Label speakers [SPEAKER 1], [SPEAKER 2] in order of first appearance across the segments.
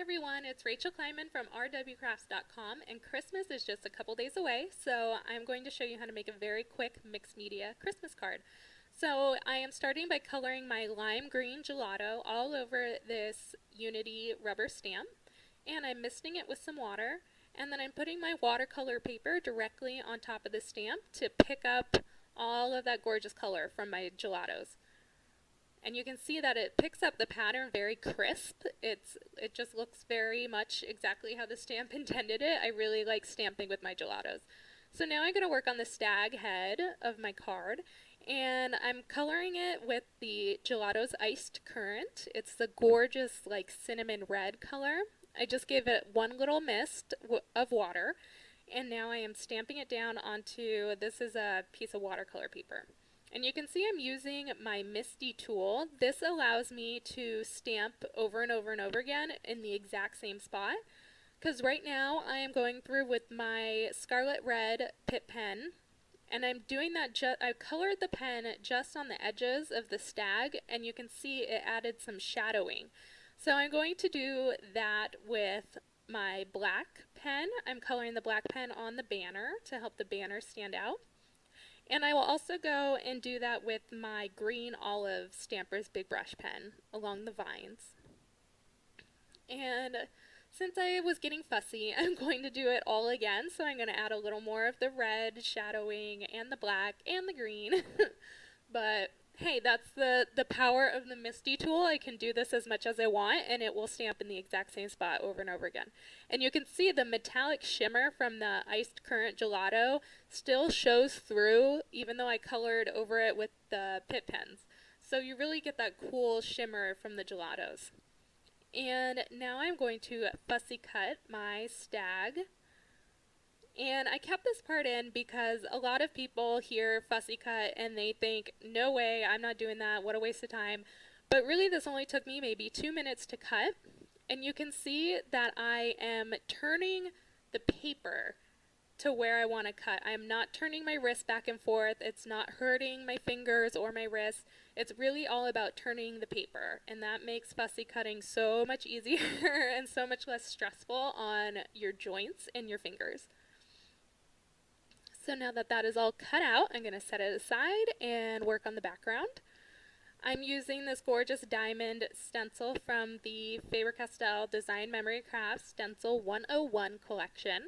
[SPEAKER 1] everyone, it's Rachel Kleinman from rwcrafts.com, and Christmas is just a couple days away, so I'm going to show you how to make a very quick mixed media Christmas card. So I am starting by coloring my lime green gelato all over this Unity rubber stamp, and I'm misting it with some water, and then I'm putting my watercolor paper directly on top of the stamp to pick up all of that gorgeous color from my gelatos. And you can see that it picks up the pattern very crisp. It just looks very much exactly how the stamp intended it. I really like stamping with my gelatos. So now I'm going to work on the stag head of my card, and I'm coloring it with the Gelato's Iced Currant. It's the gorgeous like cinnamon red color. I just gave it one little mist of water, and now I am stamping it down onto, this is a piece of watercolor paper. And you can see I'm using my Misty tool. This allows me to stamp over and over and over again in the exact same spot. Because right now I am going through with my Scarlet Red Pitt pen. And I'm doing that, I colored the pen just on the edges of the stag. And you can see it added some shadowing. So I'm going to do that with my black pen. I'm coloring the black pen on the banner to help the banner stand out. And I will also go and do that with my green olive Stampers Big Brush pen along the vines. And since I was getting fussy, I'm going to do it all again. So I'm going to add a little more of the red shadowing and the black and the green. But hey, that's the power of the Misty tool. I can do this as much as I want, and it will stamp in the exact same spot over and over again. And you can see the metallic shimmer from the Iced Currant gelato still shows through, even though I colored over it with the Pitt pens. So you really get that cool shimmer from the gelatos. And now I'm going to fussy cut my stag. And I kept this part in because a lot of people hear fussy cut and they think, no way, I'm not doing that, what a waste of time. But really this only took me maybe 2 minutes to cut. And you can see that I am turning the paper to where I want to cut. I am not turning my wrist back and forth. It's not hurting my fingers or my wrist. It's really all about turning the paper. And that makes fussy cutting so much easier and so much less stressful on your joints and your fingers. So now that that is all cut out, I'm going to set it aside and work on the background. I'm using this gorgeous diamond stencil from the Faber-Castell Design Memory Crafts Stencil 101 collection.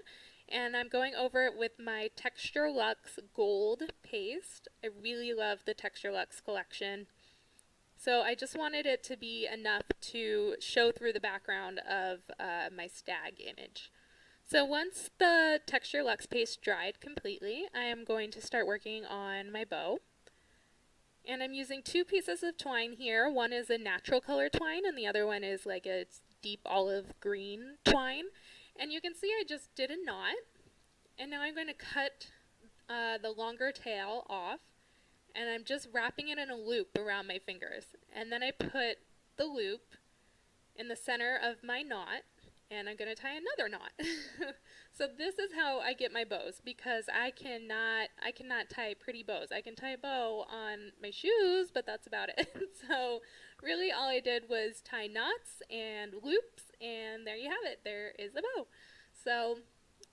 [SPEAKER 1] And I'm going over it with my Texture Luxe Gold paste. I really love the Texture Luxe collection. So I just wanted it to be enough to show through the background of my stag image. So once the Texture Luxe paste dried completely, I am going to start working on my bow. And I'm using 2 pieces of twine here. One is a natural color twine and the other one is like a deep olive green twine. And you can see I just did a knot. And now I'm going to cut the longer tail off. And I'm just wrapping it in a loop around my fingers. And then I put the loop in the center of my knot. And I'm going to tie another knot. So this is how I get my bows, because I cannot tie pretty bows. I can tie a bow on my shoes, but that's about it. So really all I did was tie knots and loops, and there you have it. There is a bow. So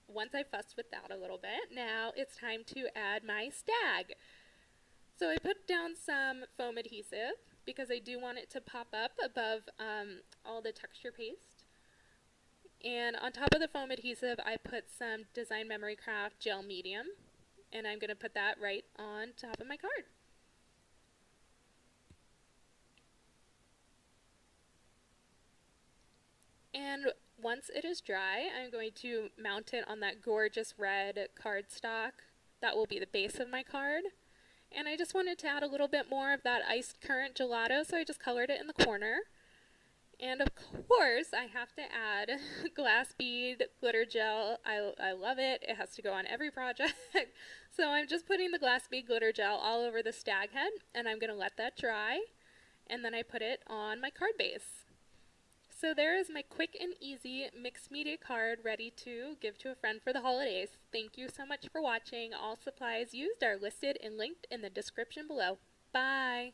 [SPEAKER 1] once I fussed with that a little bit, now it's time to add my stag. So I put down some foam adhesive because I do want it to pop up above all the texture paste. And on top of the foam adhesive, I put some Design Memory Craft gel medium, and I'm going to put that right on top of my card. And once it is dry, I'm going to mount it on that gorgeous red cardstock. That will be the base of my card. And I just wanted to add a little bit more of that Iced Currant gelato, so I just colored it in the corner. And of course, I have to add glass bead glitter gel. I love it. It has to go on every project. So I'm just putting the glass bead glitter gel all over the stag head, and I'm going to let that dry. And then I put it on my card base. So there is my quick and easy mixed media card ready to give to a friend for the holidays. Thank you so much for watching. All supplies used are listed and linked in the description below. Bye!